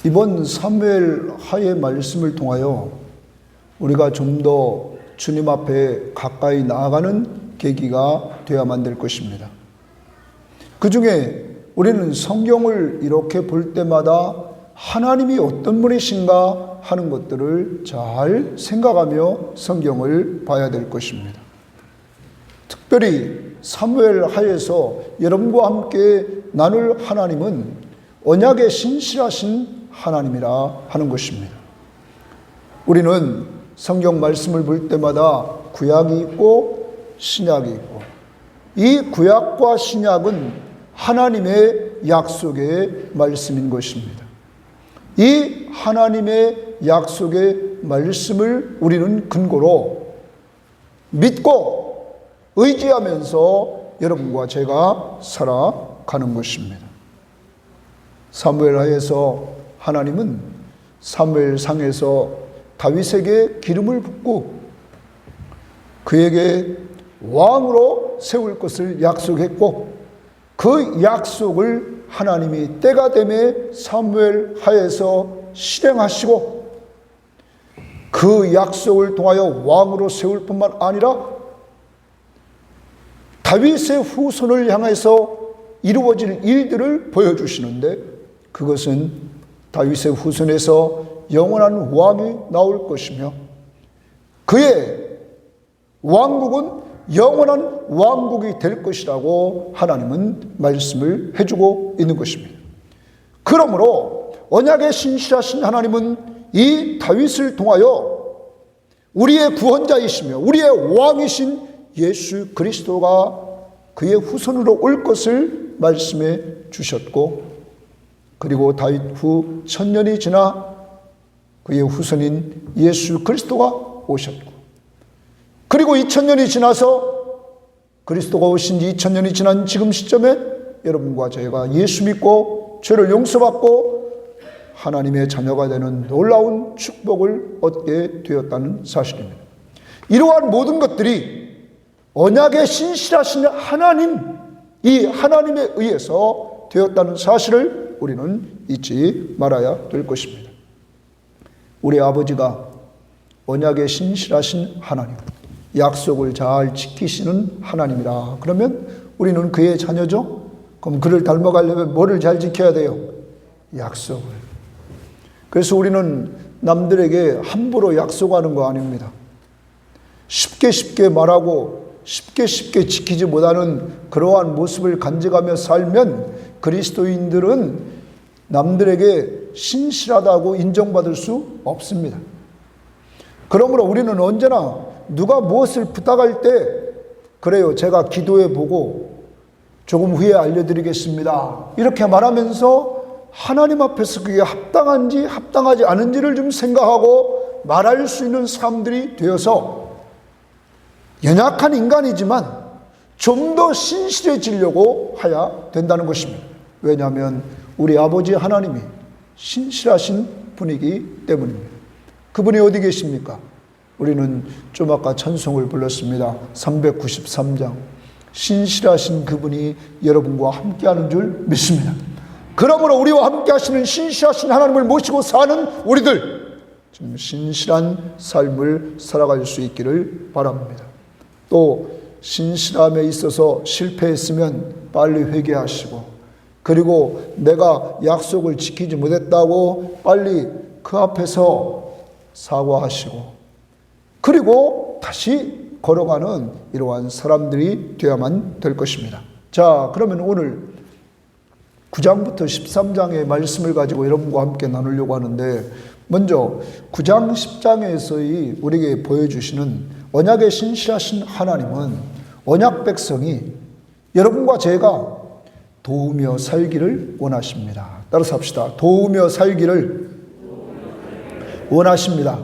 이번 사무엘 하의 말씀을 통하여 우리가 좀 더 주님 앞에 가까이 나아가는 계기가 되어야만 될 것입니다. 그 중에 우리는 성경을 이렇게 볼 때마다 하나님이 어떤 분이신가 하는 것들을 잘 생각하며 성경을 봐야 될 것입니다. 특별히 사무엘 하에서 여러분과 함께 나눌 하나님은 언약의 신실하신 하나님이라 하는 것입니다. 우리는 성경 말씀을 볼 때마다 구약이 있고 신약이 있고, 이 구약과 신약은 하나님의 약속의 말씀인 것입니다. 이 하나님의 약속의 말씀을 우리는 근거로 믿고 의지하면서 여러분과 제가 살아가는 것입니다. 사무엘 하에서 하나님은 사무엘상에서 다윗에게 기름을 붓고 그에게 왕으로 세울 것을 약속했고, 그 약속을 하나님이 때가 되매 사무엘 하에서 실행하시고, 그 약속을 통하여 왕으로 세울 뿐만 아니라 다윗의 후손을 향해서 이루어질 일들을 보여주시는데, 그것은 다윗의 후손에서 영원한 왕이 나올 것이며 그의 왕국은 영원한 왕국이 될 것이라고 하나님은 말씀을 해주고 있는 것입니다. 그러므로 언약의 신실하신 하나님은 이 다윗을 통하여 우리의 구원자이시며 우리의 왕이신 예수 그리스도가 그의 후손으로 올 것을 말씀해 주셨고, 그리고 다윗 후 1000년이 지나 그의 후손인 예수 그리스도가 오셨고, 그리고 2000년이 지나서 그리스도가 오신 지 2000년이 지난 지금 시점에 여러분과 저희가 예수 믿고 죄를 용서받고 하나님의 자녀가 되는 놀라운 축복을 얻게 되었다는 사실입니다. 이러한 모든 것들이 언약의 신실하신 하나님, 이 하나님에 의해서 되었다는 사실을 우리는 잊지 말아야 될 것입니다. 우리 아버지가 언약의 신실하신 하나님, 약속을 잘 지키시는 하나님이라 그러면 우리는 그의 자녀죠? 그럼 그를 닮아가려면 뭐를 잘 지켜야 돼요? 약속을. 그래서 우리는 남들에게 함부로 약속하는 거 아닙니다. 쉽게 말하고 쉽게 지키지 못하는 그러한 모습을 간직하며 살면 그리스도인들은 남들에게 신실하다고 인정받을 수 없습니다. 그러므로 우리는 언제나 누가 무엇을 부탁할 때 그래요, 제가 기도해 보고 조금 후에 알려드리겠습니다, 이렇게 말하면서 하나님 앞에서 그게 합당한지 합당하지 않은지를 좀 생각하고 말할 수 있는 사람들이 되어서 연약한 인간이지만 좀 더 신실해지려고 해야 된다는 것입니다. 왜냐하면 우리 아버지 하나님이 신실하신 분이기 때문입니다. 그분이 어디 계십니까? 우리는 좀 아까 찬송을 불렀습니다. 393장. 신실하신 그분이 여러분과 함께하는 줄 믿습니다. 그러므로 우리와 함께 하시는 신실하신 하나님을 모시고 사는 우리들, 좀 신실한 삶을 살아갈 수 있기를 바랍니다. 또 신실함에 있어서 실패했으면 빨리 회개하시고, 그리고 내가 약속을 지키지 못했다고 빨리 그 앞에서 사과하시고, 그리고 다시 걸어가는 이러한 사람들이 되어야만 될 것입니다. 자, 그러면 오늘 9장부터 13장의 말씀을 가지고 여러분과 함께 나누려고 하는데, 먼저 9장 10장에서의 우리에게 보여주시는 언약의 신실하신 하나님은 언약 백성이 여러분과 제가 도우며 살기를 원하십니다. 따라서 합시다. 도우며 살기를 원하십니다.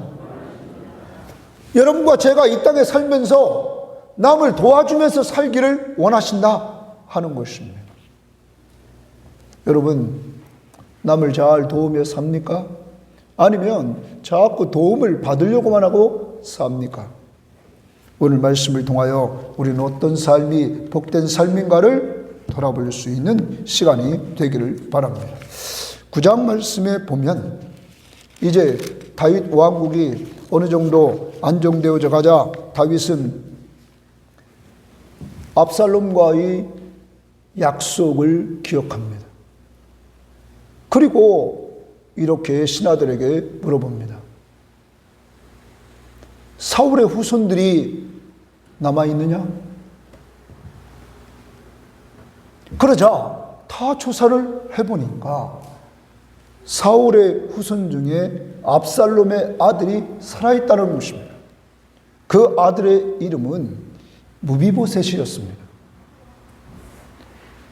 여러분과 제가 이 땅에 살면서 남을 도와주면서 살기를 원하신다 하는 것입니다. 여러분, 남을 잘 도우며 삽니까? 아니면 자꾸 도움을 받으려고만 하고 삽니까? 오늘 말씀을 통하여 우리는 어떤 삶이 복된 삶인가를 돌아볼 수 있는 시간이 되기를 바랍니다. 9장 말씀에 보면 이제 다윗 왕국이 어느 정도 안정되어져 가자 다윗은 압살롬과의 약속을 기억합니다. 그리고 이렇게 신하들에게 물어봅니다. 사울의 후손들이 남아있느냐? 그러자 다 조사를 해보니까 사울의 후손 중에 압살롬의 아들이 살아있다는 것입니다. 그 아들의 이름은 무비보셋이었습니다.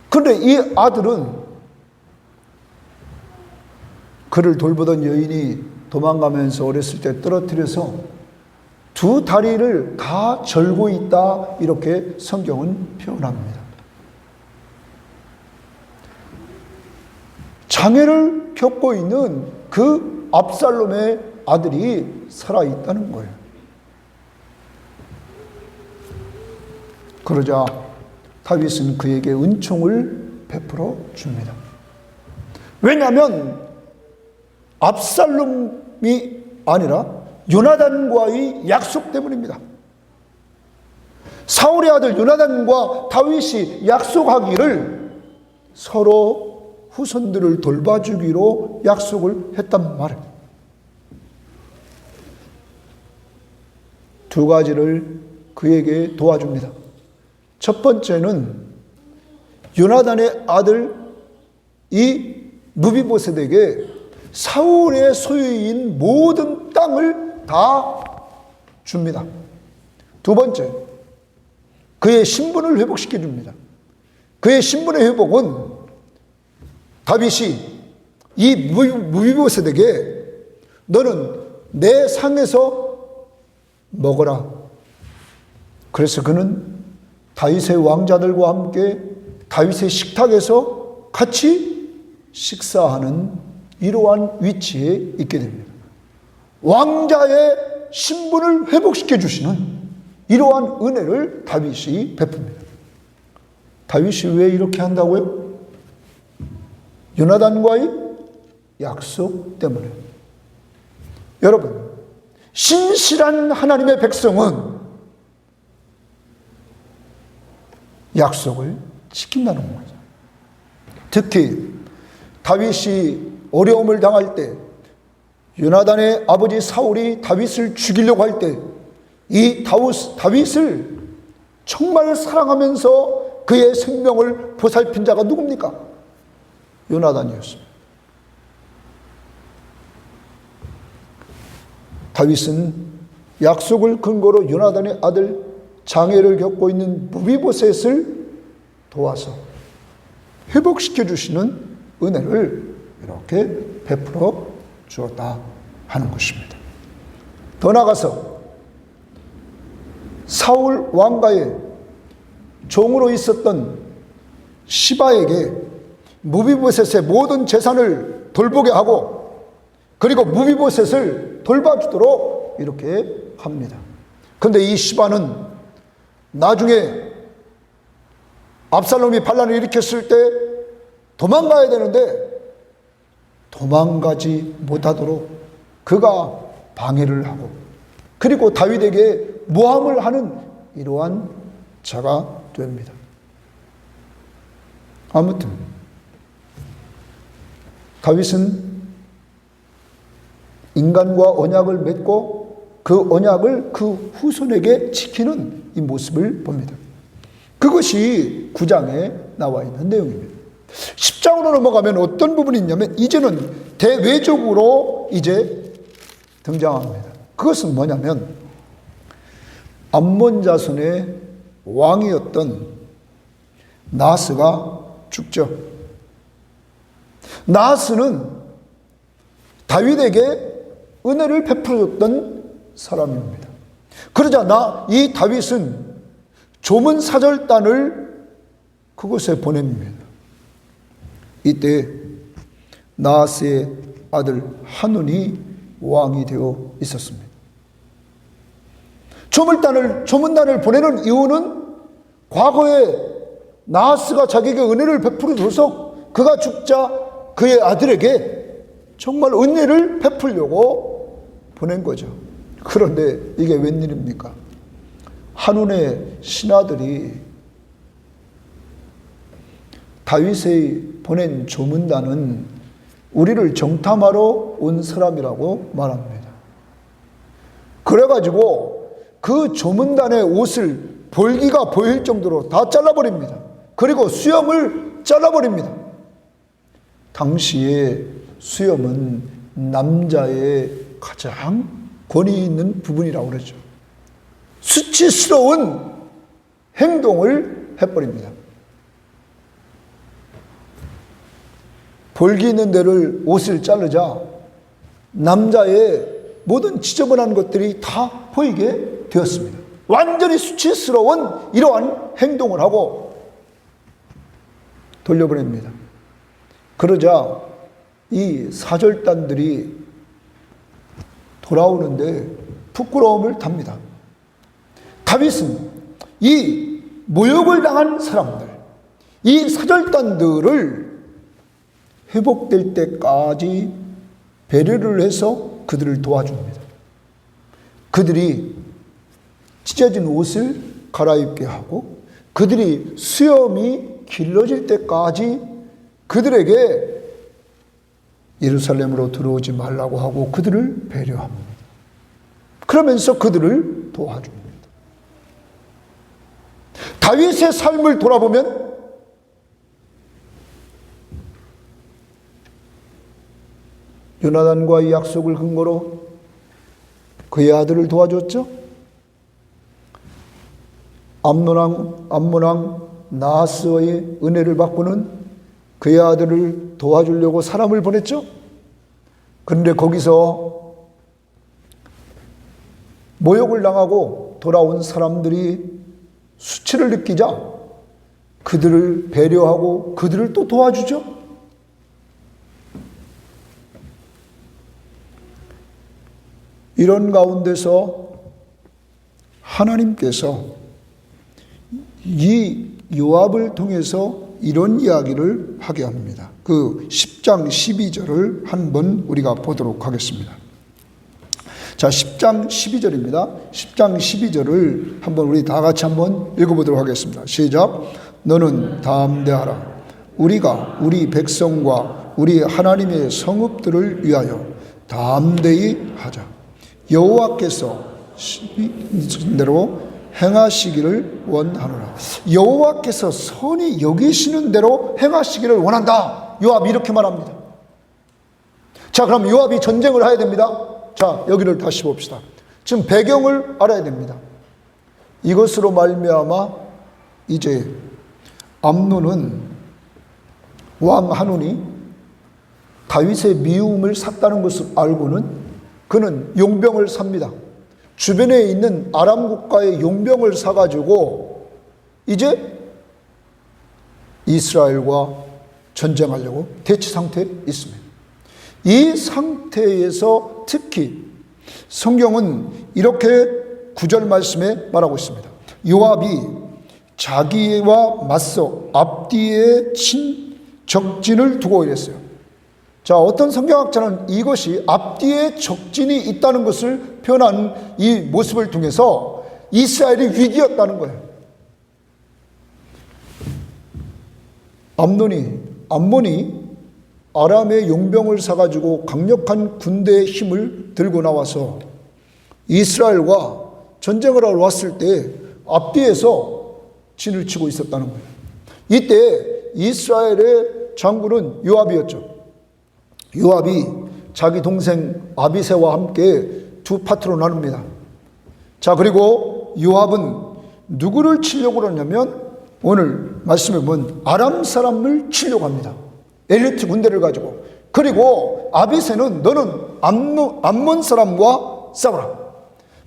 그런데 이 아들은 그를 돌보던 여인이 도망가면서 어렸을 때 떨어뜨려서 두 다리를 다 절고 있다, 이렇게 성경은 표현합니다. 장애를 겪고 있는 그 압살롬의 아들이 살아있다는 거예요. 그러자 다윗은 그에게 은총을 베풀어 줍니다. 왜냐하면 압살롬이 아니라 요나단과의 약속 때문입니다. 사울의 아들 요나단과 다윗이 약속하기를 서로 후손들을 돌봐주기로 약속을 했단 말이에요. 두 가지를 그에게 도와줍니다. 첫 번째는 요나단의 아들 이 무비보셋에게 사울의 소유인 모든 땅을 다 줍니다. 두 번째, 그의 신분을 회복시켜 줍니다. 그의 신분의 회복은 다윗이 이 무비보셋에게 너는 내 상에서 먹어라. 그래서 그는 다윗의 왕자들과 함께 다윗의 식탁에서 같이 식사하는 이러한 위치에 있게 됩니다. 왕자의 신분을 회복시켜 주시는 이러한 은혜를 다윗이 베풉니다. 다윗이 왜 이렇게 한다고요? 요나단과의 약속 때문에. 여러분, 신실한 하나님의 백성은 약속을 지킨다는 거죠. 특히 다윗이 어려움을 당할 때, 요나단의 아버지 사울이 다윗을 죽이려고 할 때 이 다윗을 정말 사랑하면서 그의 생명을 보살핀 자가 누굽니까? 요나단이었습니다. 다윗은 약속을 근거로 요나단의 아들, 장애를 겪고 있는 무비보셋을 도와서 회복시켜 주시는 은혜를 이렇게 베풀어 주었다 하는 것입니다. 더 나아가서 사울 왕가의 종으로 있었던 시바에게 무비보셋의 모든 재산을 돌보게 하고 그리고 무비보셋을 돌봐주도록 이렇게 합니다. 그런데 이 시바는 나중에 압살롬이 반란을 일으켰을 때 도망가야 되는데 도망가지 못하도록 그가 방해를 하고 그리고 다윗에게 모함을 하는 이러한 자가 됩니다. 아무튼 다윗은 인간과 언약을 맺고 그 언약을 그 후손에게 지키는 이 모습을 봅니다. 그것이 9장에 나와 있는 내용입니다. 10장으로 넘어가면 어떤 부분이 있냐면 이제는 대외적으로 이제 등장합니다. 그것은 뭐냐면 암몬 자손의 왕이었던 나하스가 죽죠. 나하스는 다윗에게 은혜를 베풀어줬던 사람입니다. 그러자 이 다윗은 조문 사절단을 그곳에 보냅니다. 이때 나하스의 아들 한운이 왕이 되어 있었습니다. 조문단을 보내는 이유는 과거에 나하스가 자기에게 은혜를 베풀어줘서 그가 죽자 그의 아들에게 정말 은혜를 베풀려고 보낸 거죠. 그런데 이게 웬일입니까? 한운의 신하들이 다윗이 보낸 조문단은 우리를 정탐하러 온 사람이라고 말합니다. 그래가지고 그 조문단의 옷을 볼기가 보일 정도로 다 잘라버립니다. 그리고 수염을 잘라버립니다. 당시에 수염은 남자의 가장 권위 있는 부분이라고 그러죠. 수치스러운 행동을 해버립니다. 볼기 있는 데를 옷을 자르자 남자의 모든 지저분한 것들이 다 보이게 되었습니다. 완전히 수치스러운 이러한 행동을 하고 돌려보냅니다. 그러자 이 사절단들이 돌아오는데 부끄러움을 답니다. 다윗은 이 모욕을 당한 사람들, 이 사절단들을 회복될 때까지 배려를 해서 그들을 도와줍니다. 그들이 찢어진 옷을 갈아입게 하고 그들이 수염이 길러질 때까지 그들에게 예루살렘으로 들어오지 말라고 하고 그들을 배려합니다. 그러면서 그들을 도와줍니다. 다윗의 삶을 돌아보면 요나단과의 약속을 근거로 그의 아들을 도와줬죠. 암몬왕 나하스의 은혜를 받고는 그의 아들을 도와주려고 사람을 보냈죠. 그런데 거기서 모욕을 당하고 돌아온 사람들이 수치를 느끼자 그들을 배려하고 그들을 또 도와주죠. 이런 가운데서 하나님께서 이 요압을 통해서 이런 이야기를 하게 합니다. 그 10장 12절을 한번 우리가 보도록 하겠습니다. 자, 10장 12절입니다. 10장 12절을 한번 우리 다 같이 한번 읽어보도록 하겠습니다. 시작. 너는 담대하라. 우리가 우리 백성과 우리 하나님의 성읍들을 위하여 담대히 하자. 여호와께서 대로 행하시기를 원하노라. 여호와께서 선히 여기시는 대로 행하시기를 원한다. 요압이 이렇게 말합니다. 자, 그럼 요압이 전쟁을 해야 됩니다. 자, 여기를 다시 봅시다. 지금 배경을 알아야 됩니다. 이것으로 말미암아 이제 암논은 왕 한운이 다윗의 미움을 샀다는 것을 알고는 그는 용병을 삽니다. 주변에 있는 아람 국가의 용병을 사가지고 이제 이스라엘과 전쟁하려고 대치 상태에 있습니다. 이 상태에서 특히 성경은 이렇게 9절 말씀에 말하고 있습니다. 요압이 자기와 맞서 앞뒤에 적진을 두고 이랬어요. 자, 어떤 성경학자는 이것이 앞뒤에 적진이 있다는 것을 표현하는 이 모습을 통해서 이스라엘이 위기였다는 거예요. 암몬이 아람의 용병을 사가지고 강력한 군대의 힘을 들고 나와서 이스라엘과 전쟁을 하러 왔을 때 앞뒤에서 진을 치고 있었다는 거예요. 이때 이스라엘의 장군은 요압이었죠. 요압이 자기 동생 아비새와 함께 두 파트로 나눕니다. 자, 그리고 요압은 누구를 치려고 그러냐면 오늘 말씀에 보면 아람 사람을 치려고 합니다. 엘리트 군대를 가지고. 그리고 아비새는 너는 암몬 사람과 싸우라.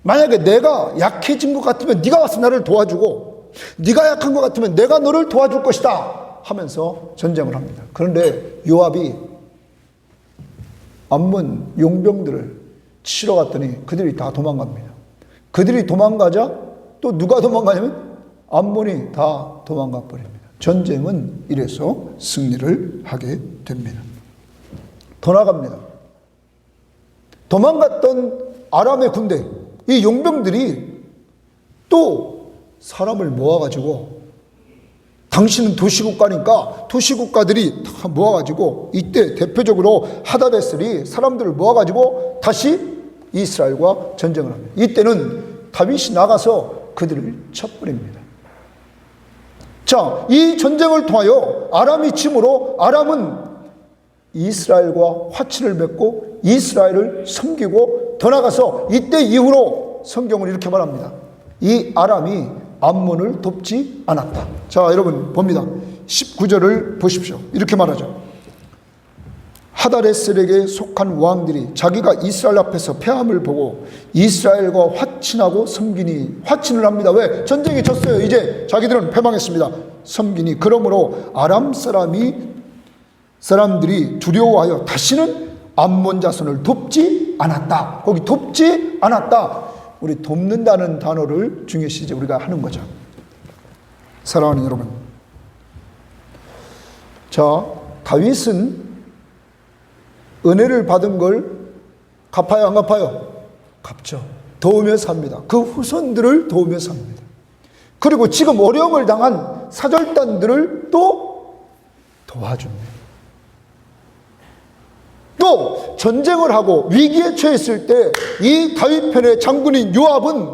만약에 내가 약해진 것 같으면 네가 와서 나를 도와주고 네가 약한 것 같으면 내가 너를 도와줄 것이다 하면서 전쟁을 합니다. 그런데 요압이 암몬 용병들을 치러 갔더니 그들이 다 도망갑니다. 그들이 도망가자 또 누가 도망가냐면 암몬이 다 도망가 버립니다. 전쟁은 이래서 승리를 하게 됩니다. 더 나아갑니다. 도망갔던 아람의 군대, 이 용병들이 또 사람을 모아가지고, 당신은 도시국가니까 도시국가들이 다 모아가지고, 이때 대표적으로 하다데셀이 사람들을 모아가지고 다시 이스라엘과 전쟁을 합니다. 이때는 다윗이 나가서 그들을 쳐버립니다. 자, 이 전쟁을 통하여 아람이 침으로 아람은 이스라엘과 화친을 맺고 이스라엘을 섬기고, 더 나아가서 이때 이후로 성경은 이렇게 말합니다. 이 아람이 암몬을 돕지 않았다. 자, 여러분 봅니다. 19절을 보십시오. 이렇게 말하죠. 하다레셀에게 속한 왕들이 자기가 이스라엘 앞에서 패함을 보고 이스라엘과 화친하고 섬기니, 화친을 합니다. 왜? 전쟁이 졌어요. 이제 자기들은 패망했습니다. 섬기니, 그러므로 아람 사람들이 두려워하여 다시는 암몬 자손을 돕지 않았다. 거기 돕지 않았다. 우리 돕는다는 단어를 중요시 이제 우리가 하는 거죠. 사랑하는 여러분, 자, 다윗은 은혜를 받은 걸 갚아요, 안 갚아요? 갚죠. 도우며 삽니다. 그 후손들을 도우며 삽니다. 그리고 지금 어려움을 당한 사절단들을 또 도와줍니다. 또 전쟁을 하고 위기에 처했을 때 이 다윗 편의 장군인 요압은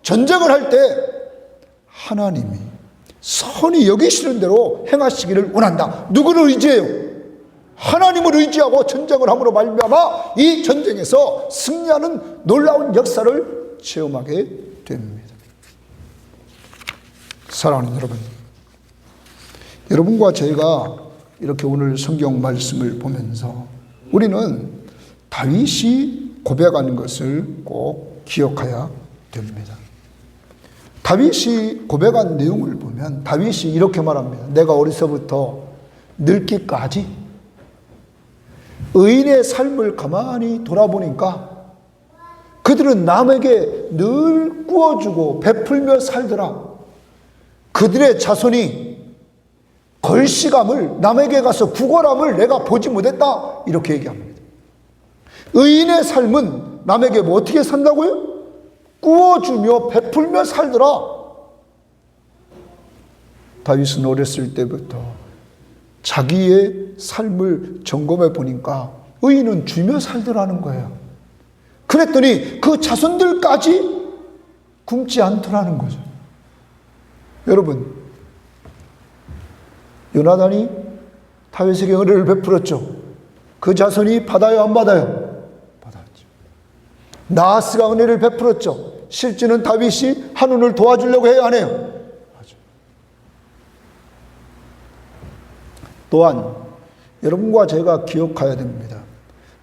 전쟁을 할 때 하나님이 선히 여기시는 대로 행하시기를 원한다. 누구를 의지해요? 하나님을 의지하고 전쟁을 함으로 말미암아 이 전쟁에서 승리하는 놀라운 역사를 체험하게 됩니다. 사랑하는 여러분, 여러분과 저희가 이렇게 오늘 성경 말씀을 보면서 우리는 다윗이 고백하는 것을 꼭 기억해야 됩니다. 다윗이 고백한 내용을 보면 다윗이 이렇게 말합니다. 내가 어려서부터 늙기까지 의인의 삶을 가만히 돌아보니까 그들은 남에게 늘 구워주고 베풀며 살더라. 그들의 자손이 걸시감을, 남에게 가서 구걸함을 내가 보지 못했다. 이렇게 얘기합니다. 의인의 삶은 남에게 뭐 어떻게 산다고요? 구워주며 베풀며 살더라. 다윗은 어렸을 때부터 자기의 삶을 점검해 보니까 의인은 주며 살더라는 거예요. 그랬더니 그 자손들까지 굶지 않더라는 거죠. 여러분, 요나단이 다윗에게 은혜를 베풀었죠. 그 자손이 받아요, 안 받아요? 받았죠. 나하스가 은혜를 베풀었죠. 실제는 다윗이 한운을 도와주려고 해요, 안 해요? 하죠. 또한 여러분과 제가 기억해야 됩니다.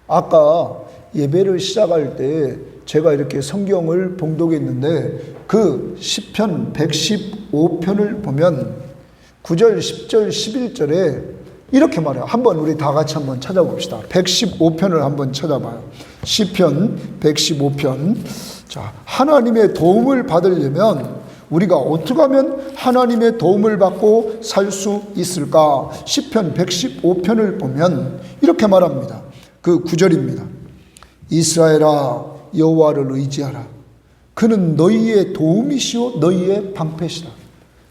아까 예배를 시작할 때 제가 이렇게 성경을 봉독했는데 그 시편 115편을 보면 9절, 10절, 11절에 이렇게 말해요. 한번 우리 다 같이 한번 찾아봅시다. 115편을 한번 찾아봐요. 시편 115편. 자, 하나님의 도움을 받으려면 우리가 어떻게 하면 하나님의 도움을 받고 살 수 있을까? 시편 115편을 보면 이렇게 말합니다. 그 9절입니다. 이스라엘아, 여호와를 의지하라. 그는 너희의 도움이시오 너희의 방패시라.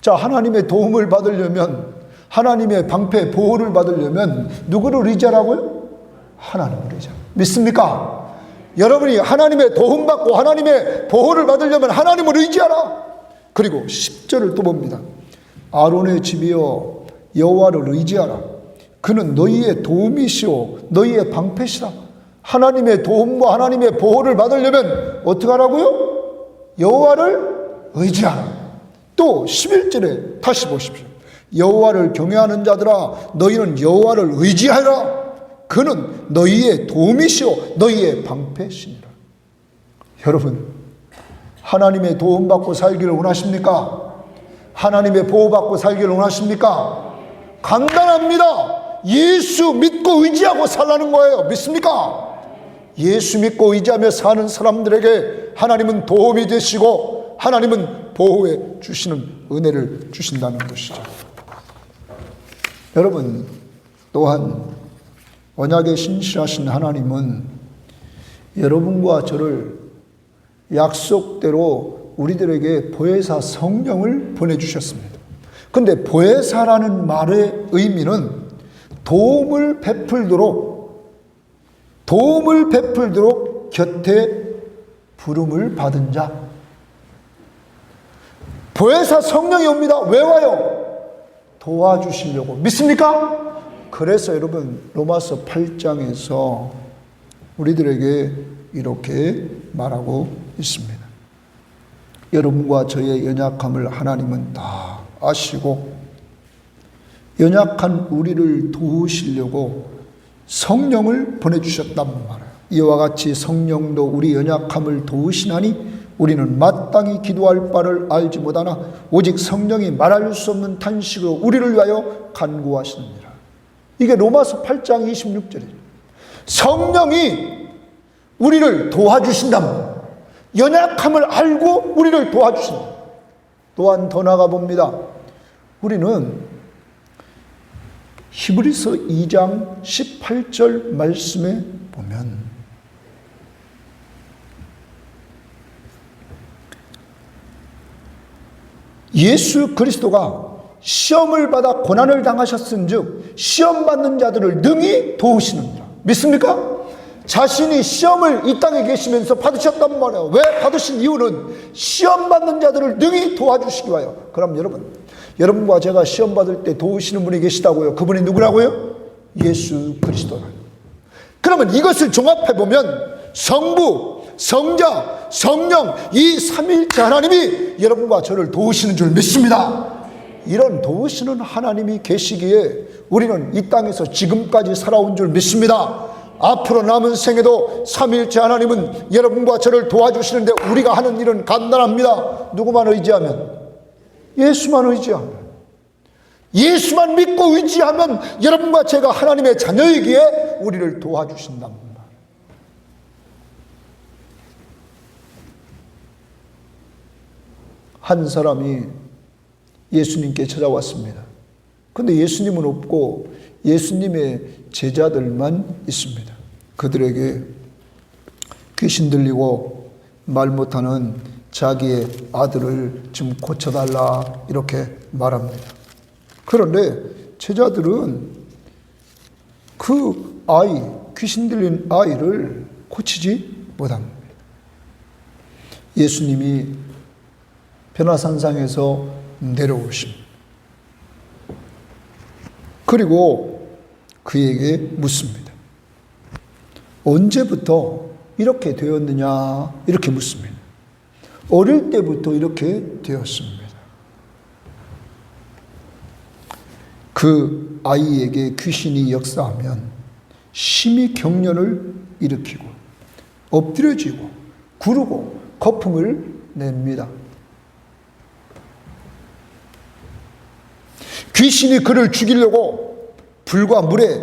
자, 하나님의 도움을 받으려면, 하나님의 방패 보호를 받으려면 누구를 의지하라고요? 하나님을 의지하라. 믿습니까? 여러분이 하나님의 도움받고 하나님의 보호를 받으려면 하나님을 의지하라. 그리고 10절을 또 봅니다. 아론의 집이여 여호와를 의지하라. 그는 너희의 도움이시오 너희의 방패시라. 하나님의 도움과 하나님의 보호를 받으려면 어떻게 하라고요? 여호와를 의지하라. 또 11절에 다시 보십시오. 여호와를 경외하는 자들아 너희는 여호와를 의지하라. 그는 너희의 도움이시오 너희의 방패시니라. 여러분, 하나님의 도움받고 살기를 원하십니까? 하나님의 보호받고 살기를 원하십니까? 간단합니다. 예수 믿고 의지하고 살라는 거예요. 믿습니까? 예수 믿고 의지하며 사는 사람들에게 하나님은 도움이 되시고 하나님은 보호해 주시는 은혜를 주신다는 것이죠. 여러분, 또한 언약에 신실하신 하나님은 여러분과 저를 약속대로 우리들에게 보혜사 성령을 보내주셨습니다. 근데 보혜사라는 말의 의미는 도움을 베풀도록 곁에 부름을 받은 자. 보혜사 성령이 옵니다. 왜 와요? 도와주시려고. 믿습니까? 그래서 여러분 로마서 8장에서 우리들에게 이렇게 말하고 있습니다. 여러분과 저의 연약함을 하나님은 다 아시고 연약한 우리를 도우시려고 성령을 보내주셨단 말이에요. 이와 같이 성령도 우리 연약함을 도우시나니 우리는 마땅히 기도할 바를 알지 못하나 오직 성령이 말할 수 없는 탄식으로 우리를 위하여 간구하시느니라. 이게 로마서 8장 26절이에요. 성령이 우리를 도와주신답니다. 연약함을 알고 우리를 도와주신다. 또한 더 나아가 봅니다. 우리는 히브리서 2장 18절 말씀에 보면 예수 그리스도가 시험을 받아 고난을 당하셨은즉 시험 받는 자들을 능히 도우시느니라. 믿습니까? 자신이 시험을 이 땅에 계시면서 받으셨단 말이에요. 왜 받으신 이유는 시험 받는 자들을 능히 도와주시기 위하여. 그럼 여러분과 제가 시험 받을 때 도우시는 분이 계시다고요. 그분이 누구라고요? 예수 그리스도라고요. 그러면 이것을 종합해보면 성부, 성자, 성령 이 삼위일체 하나님이 여러분과 저를 도우시는 줄 믿습니다. 이런 도우시는 하나님이 계시기에 우리는 이 땅에서 지금까지 살아온 줄 믿습니다. 앞으로 남은 생에도 삼위일체 하나님은 여러분과 저를 도와주시는데 우리가 하는 일은 간단합니다. 누구만 의지하면? 예수만 의지하면, 예수만 믿고 의지하면 여러분과 제가 하나님의 자녀이기에 우리를 도와주신답니다. 한 사람이 예수님께 찾아왔습니다. 근데 예수님은 없고 예수님의 제자들만 있습니다. 그들에게 귀신 들리고 말 못하는 자기의 아들을 좀 고쳐달라 이렇게 말합니다. 그런데 제자들은 그 아이, 귀신 들린 아이를 고치지 못합니다. 예수님이 변화산상에서 내려오십니다. 그리고 그에게 묻습니다. 언제부터 이렇게 되었느냐 이렇게 묻습니다. 어릴 때부터 이렇게 되었습니다. 그 아이에게 귀신이 역사하면 심히 경련을 일으키고 엎드려지고 구르고 거품을 냅니다. 귀신이 그를 죽이려고 불과 물에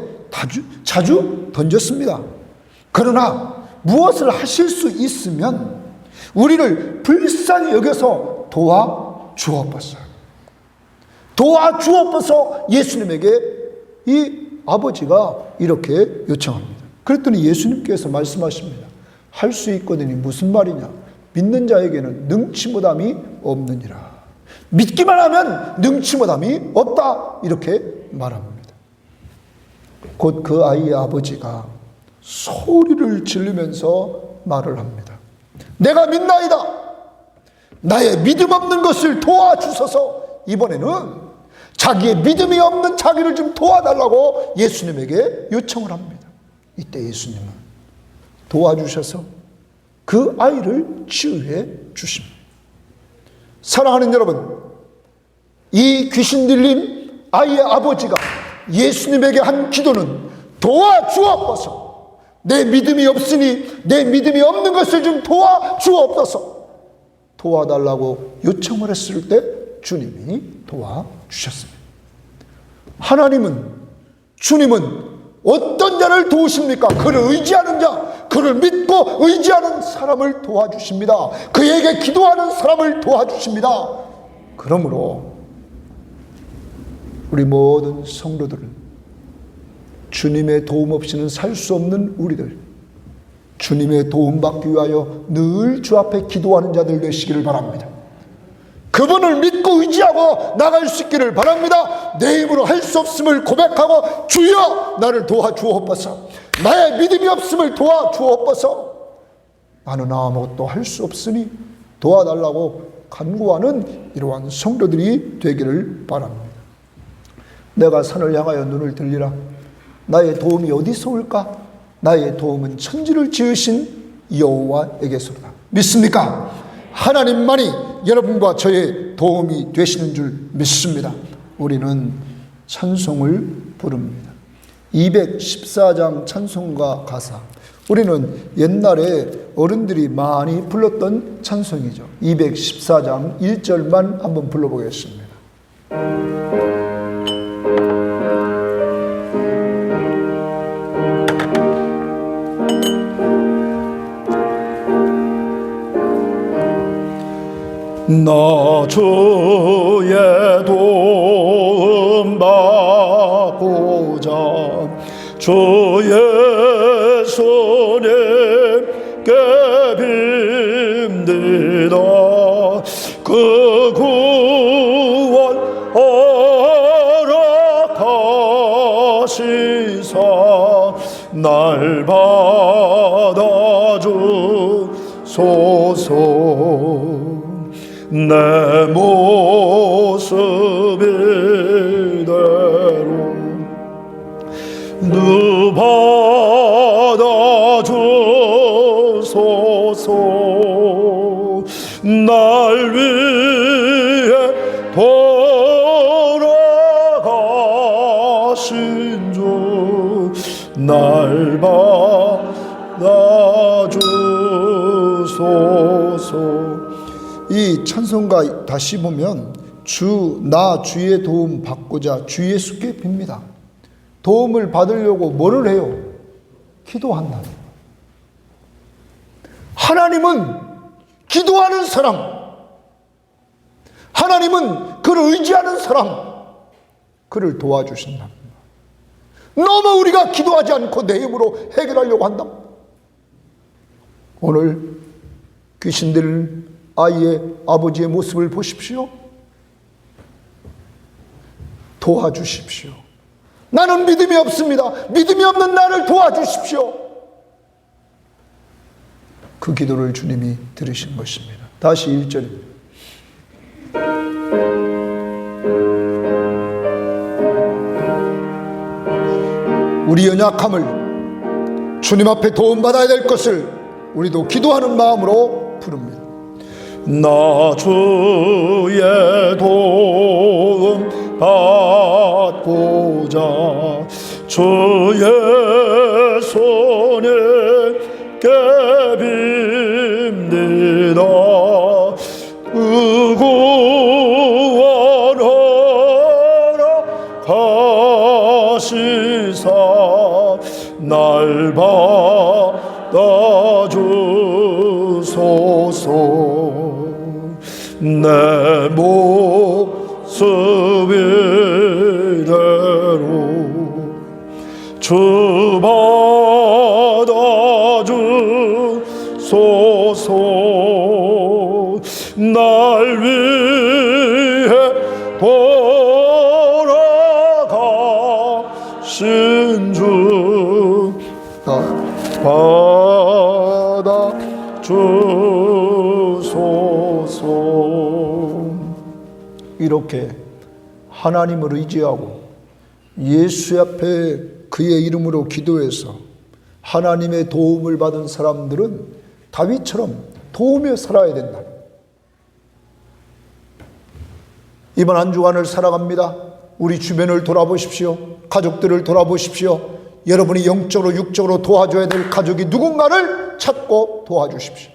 자주 던졌습니다. 그러나 무엇을 하실 수 있으면 우리를 불쌍히 여겨서 도와주옵소서. 도와주옵소서. 예수님에게 이 아버지가 이렇게 요청합니다. 그랬더니 예수님께서 말씀하십니다. 할 수 있거든요. 무슨 말이냐? 믿는 자에게는 능치 못함이 없느니라. 믿기만 하면 능치 못함이 없다. 이렇게 말합니다. 곧 그 아이의 아버지가 소리를 지르면서 말을 합니다. 내가 믿나이다. 나의 믿음 없는 것을 도와주소서. 이번에는 자기의 믿음이 없는 자기를 좀 도와달라고 예수님에게 요청을 합니다. 이때 예수님은 도와주셔서 그 아이를 치유해 주십니다. 사랑하는 여러분, 이 귀신 들린 아이의 아버지가 예수님에게 한 기도는 도와주옵소서. 내 믿음이 없으니 내 믿음이 없는 것을 좀 도와주옵소서. 도와달라고 요청을 했을 때 주님이 도와주셨습니다. 주님은 어떤 자를 도우십니까? 그를 의지하는 자, 그를 믿고 의지하는 사람을 도와주십니다. 그에게 기도하는 사람을 도와주십니다. 그러므로 우리 모든 성도들은 주님의 도움 없이는 살 수 없는 우리들, 주님의 도움받기 위하여 늘 주 앞에 기도하는 자들 되시기를 바랍니다. 그분을 믿고 의지하고 나갈 수 있기를 바랍니다. 내 힘으로 할 수 없음을 고백하고 주여 나를 도와주옵소서. 나의 믿음이 없음을 도와주옵소서. 나는 아무것도 할 수 없으니 도와달라고 간구하는 이러한 성도들이 되기를 바랍니다. 내가 산을 향하여 눈을 들리라. 나의 도움이 어디서 올까? 나의 도움은 천지를 지으신 여호와에게서로다. 믿습니까? 하나님만이 여러분과 저의 도움이 되시는 줄 믿습니다. 우리는 찬송을 부릅니다. 214장 찬송가 가사. 우리는 옛날에 어른들이 많이 불렀던 찬송이죠. 214장 1절만 한번 불러보겠습니다. 나 주의 도움 받고자 주의 손에 빈디다. 그 구원 허락하시사 날 받아주소서. 내 모습 이대로 누 받아주소서. 날 위해 돌아가신 주 날 받아주소서. 이 찬송가 다시 보면 나 주의 도움 받고자 주 예수께 빕니다. 도움을 받으려고 뭐를 해요? 기도한다. 하나님은 기도하는 사람, 하나님은 그를 의지하는 사람, 그를 도와주신다. 너무 우리가 기도하지 않고 내 힘으로 해결하려고 한다. 오늘 귀신들 아이의 아버지의 모습을 보십시오. 도와주십시오. 나는 믿음이 없습니다. 믿음이 없는 나를 도와주십시오. 그 기도를 주님이 들으신 것입니다. 다시 1절. 우리 연약함을 주님 앞에 도움받아야 될 것을 우리도 기도하는 마음으로 부릅니다. 나 주의 도움 받고자 주의 손에 빈디다. 구원하라 가시사 날 받아주소서. 내 모습 이대로 주 받아주소서. 날 위해 돌아가신 주 받아주소서. 이렇게 하나님을 의지하고 예수 앞에 그의 이름으로 기도해서 하나님의 도움을 받은 사람들은 다윗처럼 도우며 살아야 된다. 이번 한 주간을 살아갑니다. 우리 주변을 돌아보십시오. 가족들을 돌아보십시오. 여러분이 영적으로 육적으로 도와줘야 될 가족이 누군가를 찾고 도와주십시오.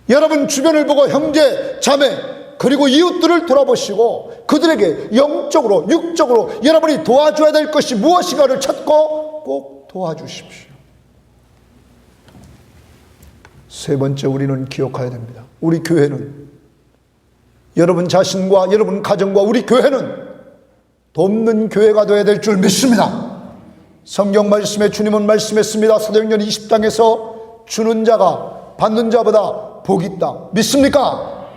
여러분 주변을 보고 형제, 자매 그리고 이웃들을 돌아보시고 그들에게 영적으로 육적으로 여러분이 도와줘야 될 것이 무엇인가를 찾고 꼭 도와주십시오. 세 번째, 우리는 기억해야 됩니다. 우리 교회는, 여러분 자신과 여러분 가정과 우리 교회는 돕는 교회가 되어야 될 줄 믿습니다. 성경 말씀에 주님은 말씀했습니다. 사도행전 20장에서 주는 자가 받는 자보다 복이 있다. 믿습니까?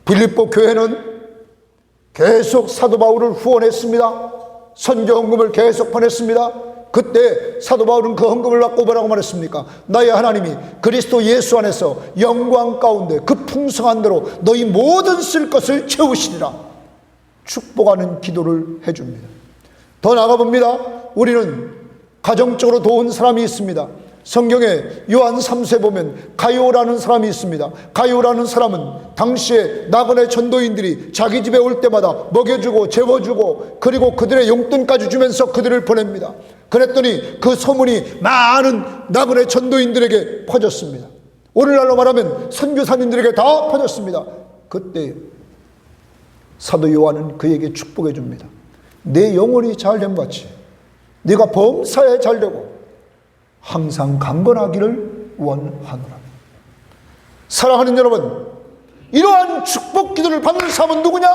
빌립보 교회는 계속 사도 바울을 후원했습니다. 선교 헌금을 계속 보냈습니다. 그때 사도 바울은 그 헌금을 받고 뭐라고 말했습니까? 나의 하나님이 그리스도 예수 안에서 영광 가운데 그 풍성한 대로 너희 모든 쓸 것을 채우시리라 축복하는 기도를 해줍니다. 더 나아가봅니다. 우리는 가정적으로 도운 사람이 있습니다. 성경에 요한 3세 보면 가요라는 사람이 있습니다. 가요라는 사람은 당시에 나그네 전도인들이 자기 집에 올 때마다 먹여주고 재워주고 그리고 그들의 용돈까지 주면서 그들을 보냅니다. 그랬더니 그 소문이 많은 나그네 전도인들에게 퍼졌습니다. 오늘날로 말하면 선교사님들에게 다 퍼졌습니다. 그때 사도 요한은 그에게 축복해 줍니다. 내 영혼이 잘됨 같이 네가 범사에 잘되고 항상 강건하기를 원하노라. 사랑하는 여러분, 이러한 축복 기도를 받는 사람은 누구냐?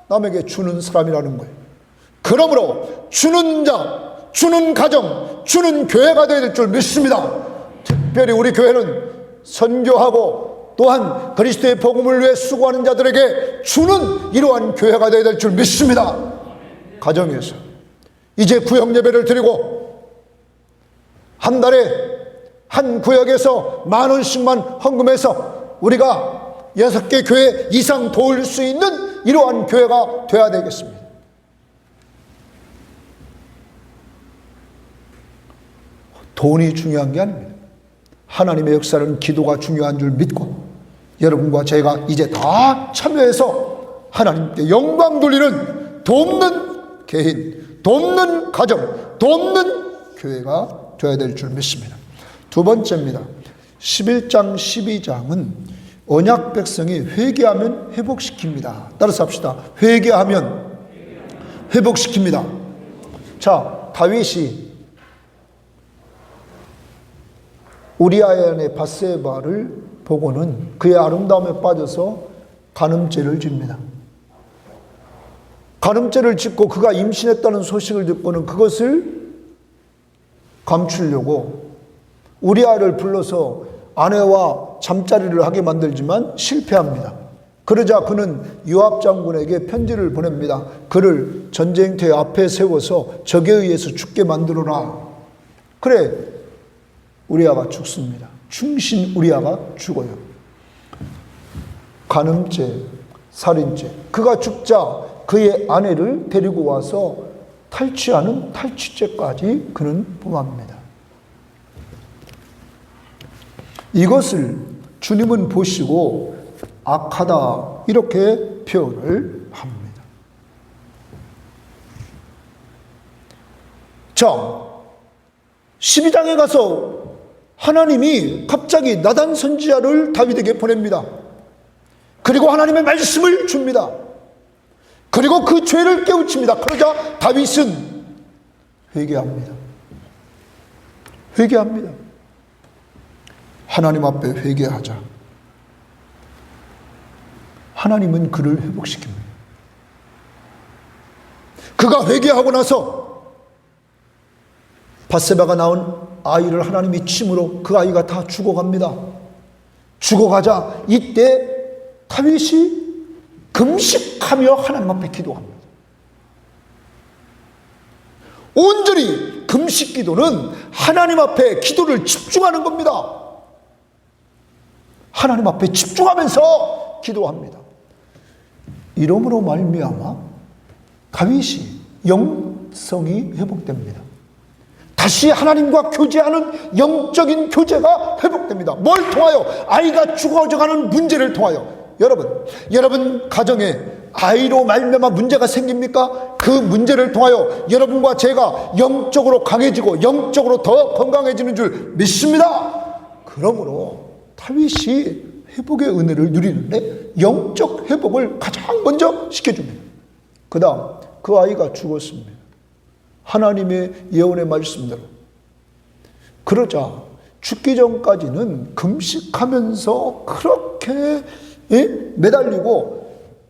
남에게 주는 사람이라는 거예요. 그러므로 주는 자, 주는 가정, 주는 교회가 되어야 될 줄 믿습니다. 특별히 우리 교회는 선교하고 또한 그리스도의 복음을 위해 수고하는 자들에게 주는 이러한 교회가 되어야 될 줄 믿습니다. 가정에서 이제 구역 예배를 드리고 한 달에 한 구역에서 10,000원씩만 헌금해서 우리가 6개 교회 이상 도울 수 있는 이러한 교회가 되어야 되겠습니다. 돈이 중요한 게 아닙니다. 하나님의 역사는 기도가 중요한 줄 믿고 여러분과 제가 이제 다 참여해서 하나님께 영광 돌리는 돕는 개인, 돕는 가정, 돕는 교회가 되어야 될 줄 믿습니다. 두 번째입니다. 11장 12장은 언약 백성이 회개하면 회복시킵니다. 따라서 합시다. 회개하면 회복시킵니다. 자, 다윗이 우리아의 밧세바를 보고는 그의 아름다움에 빠져서 간음죄를 집니다. 간음죄를 짓고 그가 임신했다는 소식을 듣고는 그것을 감추려고 우리아를 불러서 아내와 잠자리를 하게 만들지만 실패합니다. 그러자 그는 요압 장군에게 편지를 보냅니다. 그를 전쟁터의 앞에 세워서 적에 의해서 죽게 만들어라. 그래, 우리아가 죽습니다. 충신 우리아가 죽어요. 간음죄, 살인죄. 그가 죽자 그의 아내를 데리고 와서 탈취하는 탈취죄까지 그는 범합니다. 이것을 주님은 보시고 악하다 이렇게 표현을 합니다. 자, 12장에 가서 하나님이 갑자기 나단 선지자를 다윗에게 보냅니다. 그리고 하나님의 말씀을 줍니다. 그리고 그 죄를 깨우칩니다. 그러자 다윗은 회개합니다. 회개합니다. 하나님 앞에 회개하자. 하나님은 그를 회복시킵니다. 그가 회개하고 나서 밧세바가 낳은 아이를 하나님이 침으로 그 아이가 다 죽어갑니다. 죽어가자 이때 다윗이 금식하며 하나님 앞에 기도합니다. 온전히 금식 기도는 하나님 앞에 기도를 집중하는 겁니다. 하나님 앞에 집중하면서 기도합니다. 이러므로 말미암아 다윗이 영성이 회복됩니다. 다시 하나님과 교제하는 영적인 교제가 회복됩니다. 뭘 통하여? 아이가 죽어져가는 문제를 통하여. 여러분 가정에 아이로 말미암아 문제가 생깁니까? 그 문제를 통하여 여러분과 제가 영적으로 강해지고 영적으로 더 건강해지는 줄 믿습니다. 그러므로 다윗이 회복의 은혜를 누리는데 영적 회복을 가장 먼저 시켜줍니다. 그 다음 그 아이가 죽었습니다. 하나님의 예언의 말씀대로. 그러자 죽기 전까지는 금식하면서 그렇게 매달리고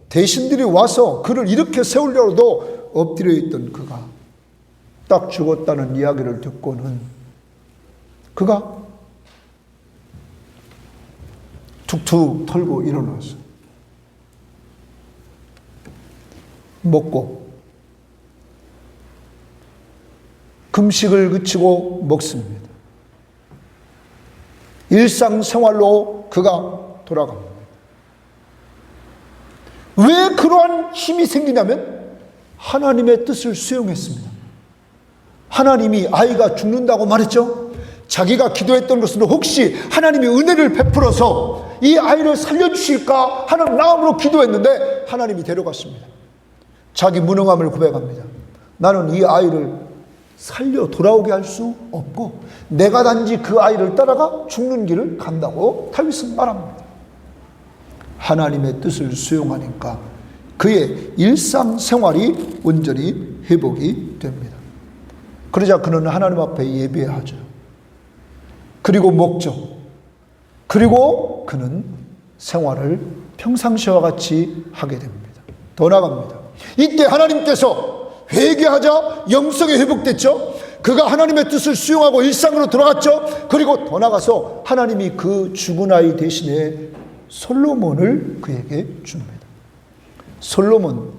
대신들이 와서 그를 이렇게 세우려고도 엎드려 있던 그가 딱 죽었다는 이야기를 듣고는 그가 툭툭 털고 일어나서 먹고 금식을 그치고 먹습니다. 일상생활로 그가 돌아갑니다. 왜 그러한 힘이 생기냐면 하나님의 뜻을 수용했습니다. 하나님이 아이가 죽는다고 말했죠. 자기가 기도했던 것은 혹시 하나님이 은혜를 베풀어서 이 아이를 살려주실까 하는 마음으로 기도했는데 하나님이 데려갔습니다. 자기 무능함을 고백합니다. 나는 이 아이를 살려 돌아오게 할 수 없고 내가 단지 그 아이를 따라가 죽는 길을 간다고 다윗은 말합니다. 하나님의 뜻을 수용하니까 그의 일상생활이 온전히 회복이 됩니다. 그러자 그는 하나님 앞에 예배하죠. 그리고 먹죠. 그리고 그는 생활을 평상시와 같이 하게 됩니다. 더 나아갑니다. 이때 하나님께서 회개하자 영성이 회복됐죠. 그가 하나님의 뜻을 수용하고 일상으로 돌아갔죠. 그리고 더 나가서 하나님이 그 죽은 아이 대신에 솔로몬을 그에게 줍니다. 솔로몬,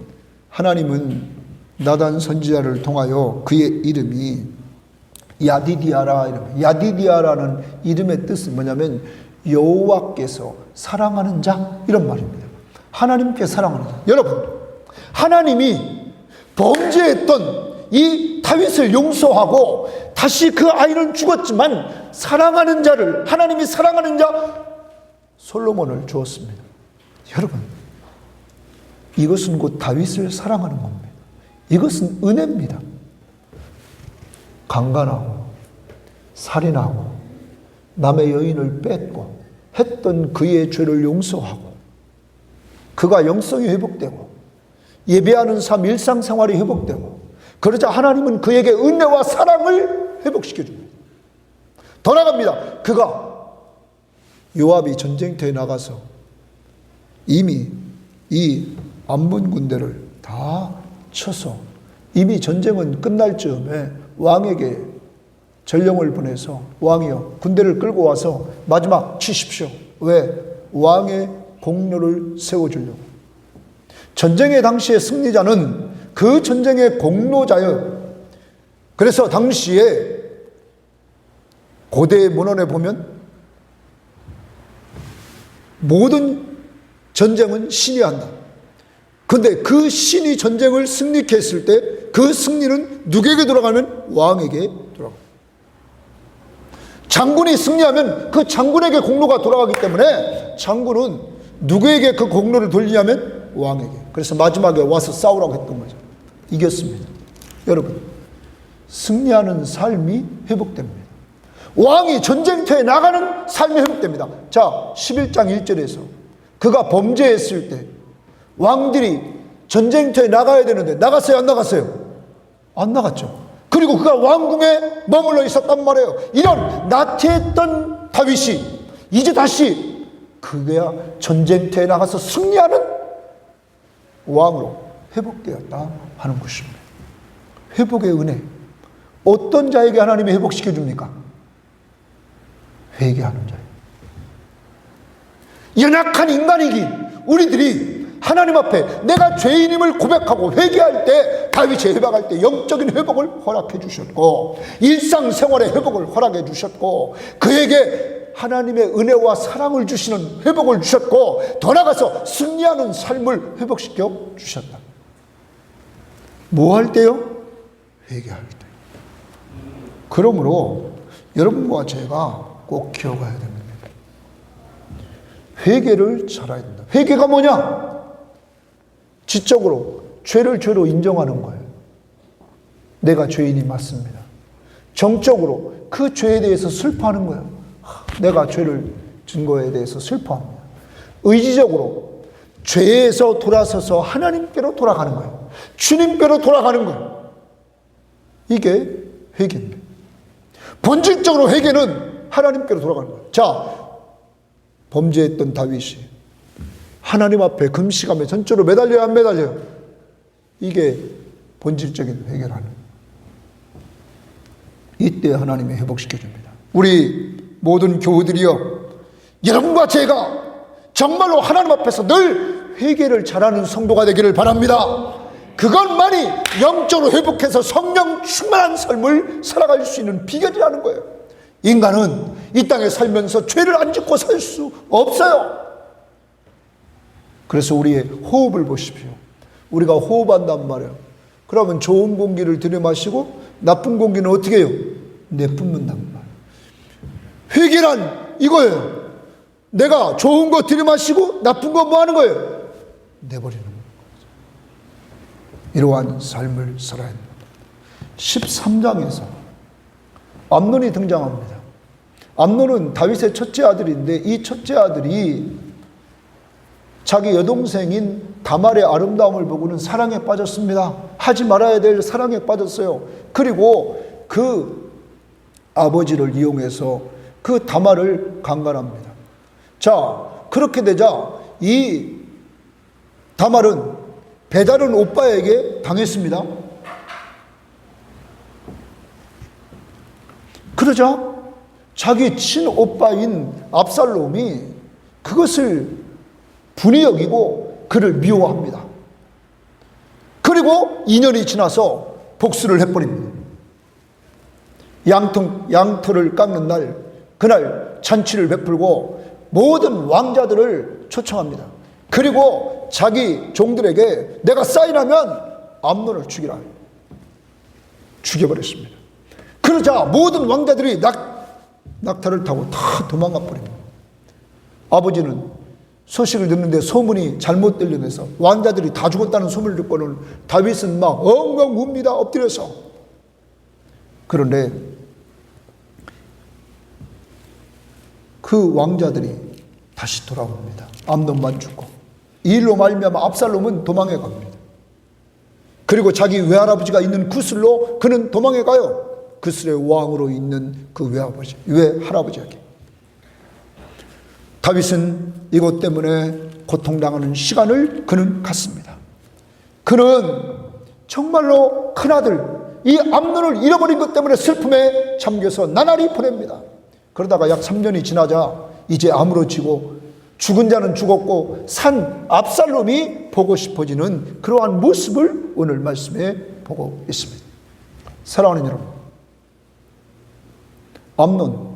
하나님은 나단 선지자를 통하여 그의 이름이 야디디아라, 야디디아라는 이름의 뜻은 뭐냐면 여호와께서 사랑하는 자, 이런 말입니다. 하나님께 사랑하는 자. 여러분, 하나님이 범죄했던 이 다윗을 용서하고 다시 그 아이는 죽었지만 사랑하는 자를, 하나님이 사랑하는 자 솔로몬을 주었습니다. 여러분, 이것은 곧 다윗을 사랑하는 겁니다. 이것은 은혜입니다. 강간하고 살인하고 남의 여인을 뺏고 했던 그의 죄를 용서하고 그가 영성이 회복되고 예배하는 삶, 일상생활이 회복되고 그러자 하나님은 그에게 은혜와 사랑을 회복시켜줍니다. 더 나갑니다. 그가 요압이 전쟁터에 나가서 이미 이 암몬 군대를 다 쳐서 이미 전쟁은 끝날 즈음에 왕에게 전령을 보내서 왕이여 군대를 끌고 와서 마지막 치십시오. 왜? 왕의 공로를 세워주려고. 전쟁의 당시의 승리자는 그 전쟁의 공로자예요. 그래서 당시에 고대 문헌에 보면 모든 전쟁은 신이 한다. 근데 그 신이 전쟁을 승리케 했을 때 그 승리는 누구에게 돌아가면 왕에게 돌아갑니다. 장군이 승리하면 그 장군에게 공로가 돌아가기 때문에 장군은 누구에게 그 공로를 돌리냐면 왕에게. 그래서 마지막에 와서 싸우라고 했던 거죠. 이겼습니다. 여러분, 승리하는 삶이 회복됩니다. 왕이 전쟁터에 나가는 삶이 회복됩니다. 자, 11장 1절에서 그가 범죄했을 때 왕들이 전쟁터에 나가야 되는데 나갔어요, 안 나갔어요? 안 나갔죠. 그리고 그가 왕궁에 머물러 있었단 말이에요. 이런 나태했던 다윗이 이제 다시 그가 전쟁터에 나가서 승리하는 왕으로 회복되었다 하는 것입니다. 회복의 은혜. 어떤 자에게 하나님이 회복시켜 줍니까? 회개하는 자예요. 연약한 인간이긴 우리들이 하나님 앞에 내가 죄인임을 고백하고 회개할 때 다윗이 회복할 때 영적인 회복을 허락해 주셨고 일상생활의 회복을 허락해 주셨고 그에게 하나님의 은혜와 사랑을 주시는 회복을 주셨고 더 나아가서 승리하는 삶을 회복시켜 주셨다. 뭐 할 때요? 회개할 때. 그러므로 여러분과 제가 꼭 기억해야 됩니다. 회개를 잘해야 된다. 회개가 뭐냐? 지적으로 죄를 죄로 인정하는 거예요. 내가 죄인이 맞습니다. 정적으로 그 죄에 대해서 슬퍼하는 거예요. 내가 죄를 진 거에 대해서 슬퍼합니다. 의지적으로 죄에서 돌아서서 하나님께로 돌아가는 거예요. 주님께로 돌아가는 거예요. 이게 회개입니다. 본질적으로 회개는 하나님께로 돌아가는 거예요. 자, 범죄했던 다윗이 하나님 앞에 금식하며 전적으로 매달려야 안 매달려요? 이게 본질적인 회개라는. 이때 하나님이 회복시켜 줍니다. 우리 모든 교우들이여, 여러분과 제가 정말로 하나님 앞에서 늘 회개를 잘하는 성도가 되기를 바랍니다. 그것만이 영적으로 회복해서 성령 충만한 삶을 살아갈 수 있는 비결이라는 거예요. 인간은 이 땅에 살면서 죄를 안 짓고 살 수 없어요. 그래서 우리의 호흡을 보십시오. 우리가 호흡한단 말이에요. 그러면 좋은 공기를 들이마시고 나쁜 공기는 어떻게 해요? 내뿜는단 말이에요. 회개란 이거예요. 내가 좋은 거 들이마시고 나쁜 거 뭐 하는 거예요? 내버리는 거예요. 이러한 삶을 살아야 합니다. 13장에서 암논이 등장합니다. 암논은 다윗의 첫째 아들인데 이 첫째 아들이 자기 여동생인 다말의 아름다움을 보고는 사랑에 빠졌습니다. 하지 말아야 될 사랑에 빠졌어요. 그리고 그 아버지를 이용해서 그 다말을 강간합니다. 자, 그렇게 되자 이 다말은 배다른 오빠에게 당했습니다. 그러자 자기 친오빠인 압살롬이 그것을 분이 여기고 그를 미워합니다. 그리고 2년이 지나서 복수를 해버립니다. 양털을 깎는 날, 그날 잔치를 베풀고 모든 왕자들을 초청합니다. 그리고 자기 종들에게 내가 사인하면 암논을 죽이라, 죽여버렸습니다. 그러자 모든 왕자들이 낙타를 타고 다 도망가 버립니다. 아버지는 소식을 듣는데 소문이 잘못 들려서 왕자들이 다 죽었다는 소문을 듣고는 다윗은 막 엉엉 웁니다. 엎드려서. 그런데 그 왕자들이 다시 돌아옵니다. 암논만 죽고. 이 일로 말미암아 압살롬은 도망해 갑니다. 그리고 자기 외할아버지가 있는 구슬로 그는 도망해 가요. 구슬의 왕으로 있는 그 외할아버지에게. 다윗은 이것 때문에 고통당하는 시간을 그는 갖습니다. 그는 정말로 큰아들 이 암논을 잃어버린 것 때문에 슬픔에 잠겨서 나날이 보냅니다. 그러다가 약 3년이 지나자 이제 아무렇지고 죽은 자는 죽었고 산 압살롬이 보고 싶어지는 그러한 모습을 오늘 말씀에 보고 있습니다. 사랑하는 여러분, 암논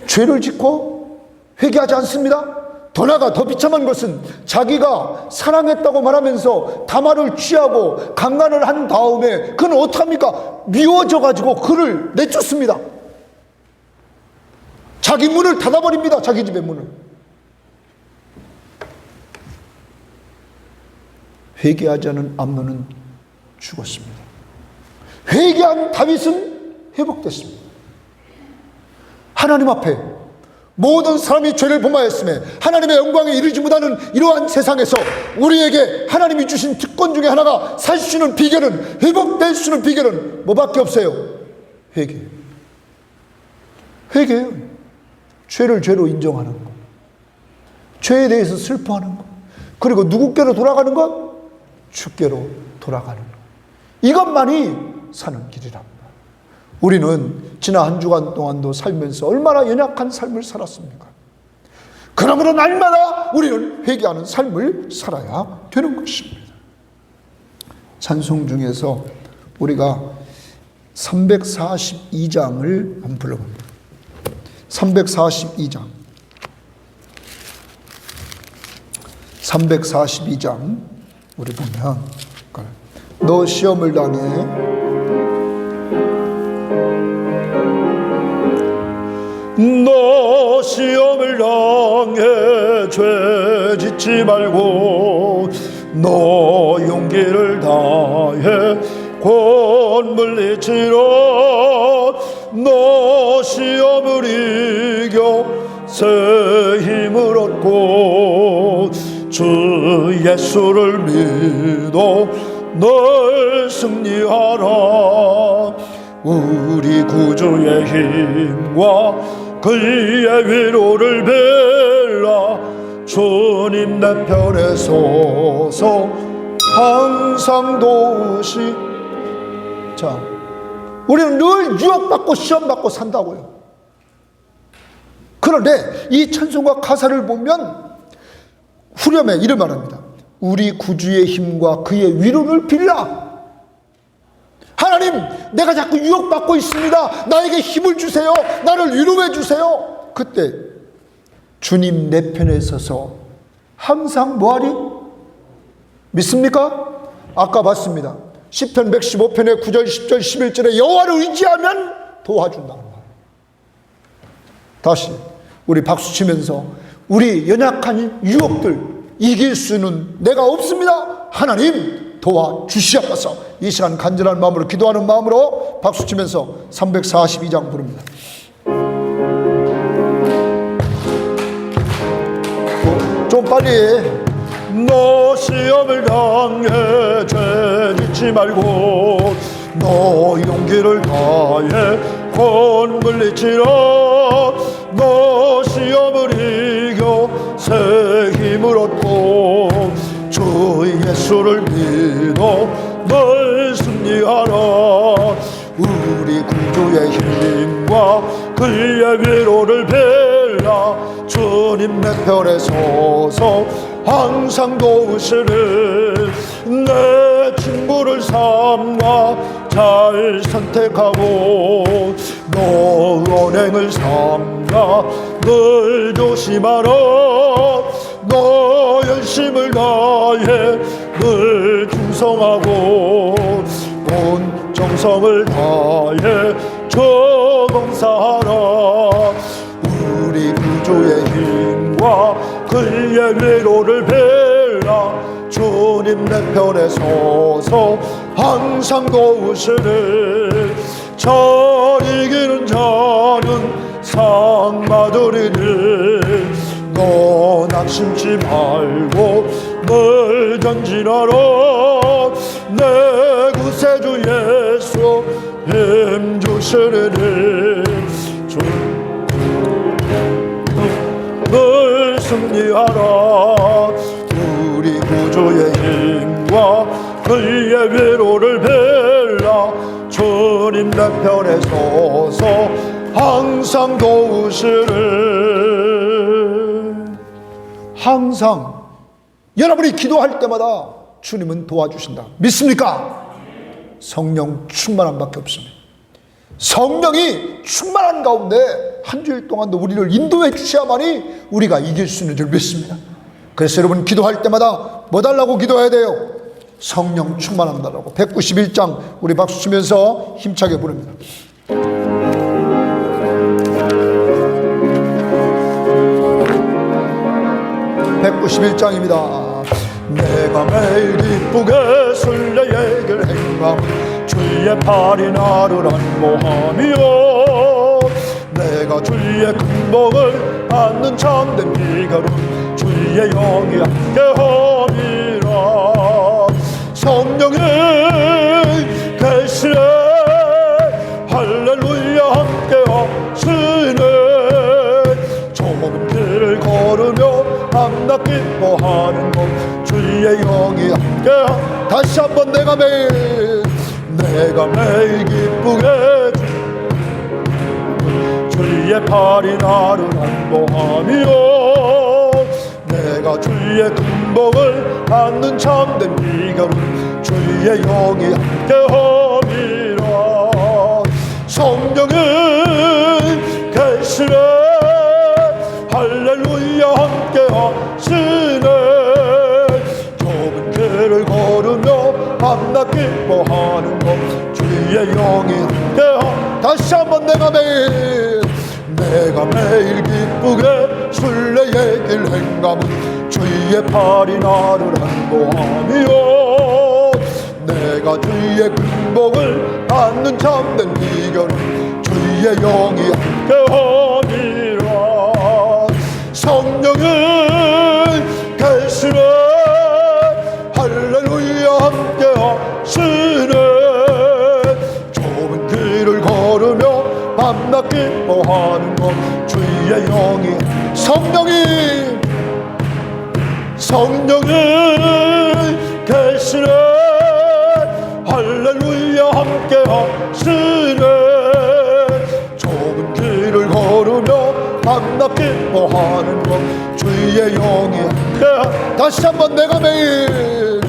죄를 짓고 회개하지 않습니다. 더 나아가 더 비참한 것은 자기가 사랑했다고 말하면서 다말을 취하고 강간을 한 다음에 그는 어떡합니까? 미워져 가지고 그를 내쫓습니다. 자기 문을 닫아버립니다. 자기 집의 문을. 회개하지 않은 암논은 죽었습니다. 회개한 다윗은 회복됐습니다. 하나님 앞에 모든 사람이 죄를 범하였음에 하나님의 영광에 이르지 못하는 이러한 세상에서 우리에게 하나님이 주신 특권 중에 하나가 살 수 있는 비결은, 회복될 수 있는 비결은 뭐밖에 없어요? 회개. 회개예요. 죄를 죄로 인정하는 것, 죄에 대해서 슬퍼하는 것, 그리고 누구께로 돌아가는 것? 주께로 돌아가는 것. 이것만이 사는 길이랍니다. 우리는 지난 한 주간 동안도 살면서 얼마나 연약한 삶을 살았습니까? 그러므로 날마다 우리는 회개하는 삶을 살아야 되는 것입니다. 찬송 중에서 우리가 342장을 한번 불러봅니다. 342장 342장 우리 보면 너 시험을 당해 너 시험을 당해 죄 짓지 말고 너 용기를 다해 곧 물리치라 너 시험을 이겨 새 힘을 얻고 주 예수를 믿어 널 승리하라 우리 구주의 힘과 그의 위로를 빌라 주님 내 편에 서서 항상 도우시. 자, 우리는 늘 유혹받고 시험받고 산다고요. 그런데 이 찬송가 가사를 보면 후렴에 이를 말합니다. 우리 구주의 힘과 그의 위로를 빌라. 하나님, 내가 자꾸 유혹받고 있습니다. 나에게 힘을 주세요. 나를 위로해 주세요. 그때 주님 내 편에 서서 항상 뭐하리? 믿습니까? 아까 봤습니다. 시편 115편의 9절 10절 11절에 여호와를 의지하면 도와준다는 말. 다시 우리 박수 치면서 우리 연약한 유혹들 이길 수는 내가 없습니다. 하나님 도와주시옵소서. 이 시간 간절한 마음으로 기도하는 마음으로 박수 치면서 342장 부릅니다. 좀 빨리. 너 시험을 당해 죄 짓지 말고 너 용기를 다해 권 물리치라. 너 시험을 이겨 새 힘을 얻고 주 예수를 믿어 널 승리하라. 우리 구주의 힘과 그의 위로를 빌라. 주님 내 편에 서서 항상 도우시를. 내 친구를 삼가 잘 선택하고 너 언행을 삼가 늘 조심하라. 너 열심을 다해 늘 충성하고 온 정성을 다해 저봉사하라. 우리 구주의 힘과 그의 위로를 빌라. 주님 내 편에 서서 항상 도우시를. 잘 이기는 자는 상 받으리니 너 낙심치 말고 늘 전진하라. 내 구세주 예수 힘 주시리니 늘 승리하라. 우리 구주의 힘과 그의 위로를 빌라. 주님 내 편에 서서 항상 도우시를. 항상 여러분이 기도할 때마다 주님은 도와주신다. 믿습니까? 성령 충만한 밖에 없습니다. 성령이 충만한 가운데 한 주일 동안도 우리를 인도해 주셔야만이 우리가 이길 수 있는 줄 믿습니다. 그래서 여러분 기도할 때마다 뭐 달라고 기도해야 돼요? 성령 충만한다라고. 191장 우리 박수 치면서 힘차게 부릅니다. 191장입니다. 내가 매일 기쁘게 순례의 행함 주의 팔이 나를 안보하며 내가 주의 근복을 받는 참된 비결은 주의 영이 함께함이라. 성령의 계시에 할렐루야 함께하시네. 좁은 길을 걸으며 밤낮 기뻐하는 것 주의 영이 함께하. 다시 한번 내가 매일 기쁘게 주의 팔이 나를 안보하며 내가 주의 근복을 받는 참된 비결은 주의 영이 함께함이라. 성령의 계시네 할렐루야 함께하시네. 좁은 길을 걸으며 밤낮 기뻐하는 것 주의 영이 함께하. 다시 한번 내가 매일 기쁘게 순례의 길 행함은 주의 팔이 나를 안보하며 내가 주의 근복을 받는 참된 비결은 주의 영이 함께함이라. 성령의 계시네 할렐루야 함께하시네. 좁은 길을 걸으며 밤낮 기뻐하는 것 주의 영이. 성령의 계시네. 할렐루야 함께 하시네. 좁은 길을 걸으며 밤낮 기뻐하는 것 주의 영이 함께. 다시 한번 내가 매일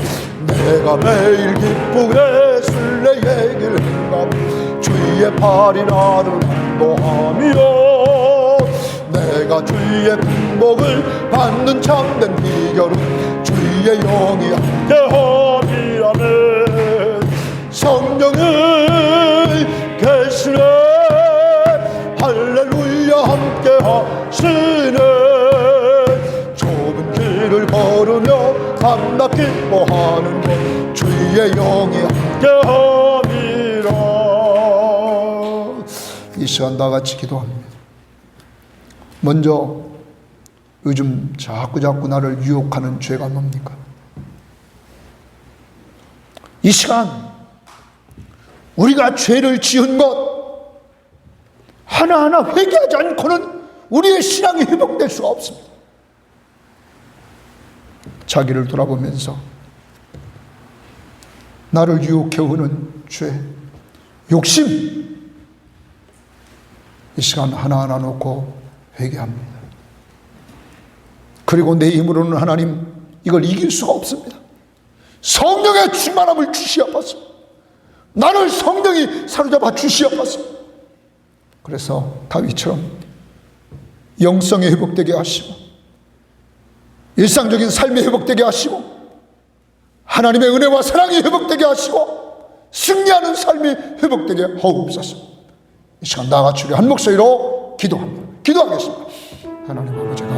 기쁘게 순례의 길 행함 주의 팔이 나를 안보하며 내가 주의 품복을 받는 참된 비결은 주의 영이 함께함이라네. 성령이 계시네. 할렐루야 함께 하시네. 좁은 길을 걸으며 밤낮 기뻐하는 것 주의 영이 함께함이라. 이 시간 다 같이 기도합니다. 먼저 요즘 자꾸 나를 유혹하는 죄가 뭡니까? 이 시간 우리가 죄를 지은 것 하나하나 회개하지 않고는 우리의 신앙이 회복될 수가 없습니다. 자기를 돌아보면서 나를 유혹해오는 죄, 욕심, 이 시간 하나하나 놓고 회개합니다. 그리고 내 힘으로는 하나님 이걸 이길 수가 없습니다. 성령의 충만함을 주시옵소서. 나를 성령이 사로잡아 주시옵소서. 그래서 다윗처럼 영성이 회복되게 하시고 일상적인 삶이 회복되게 하시고 하나님의 은혜와 사랑이 회복되게 하시고 승리하는 삶이 회복되게 하옵소서. 이 시간 나같이 우리 한 목소리로 기도합니다. 기도하겠습니다. 하나님 아버지가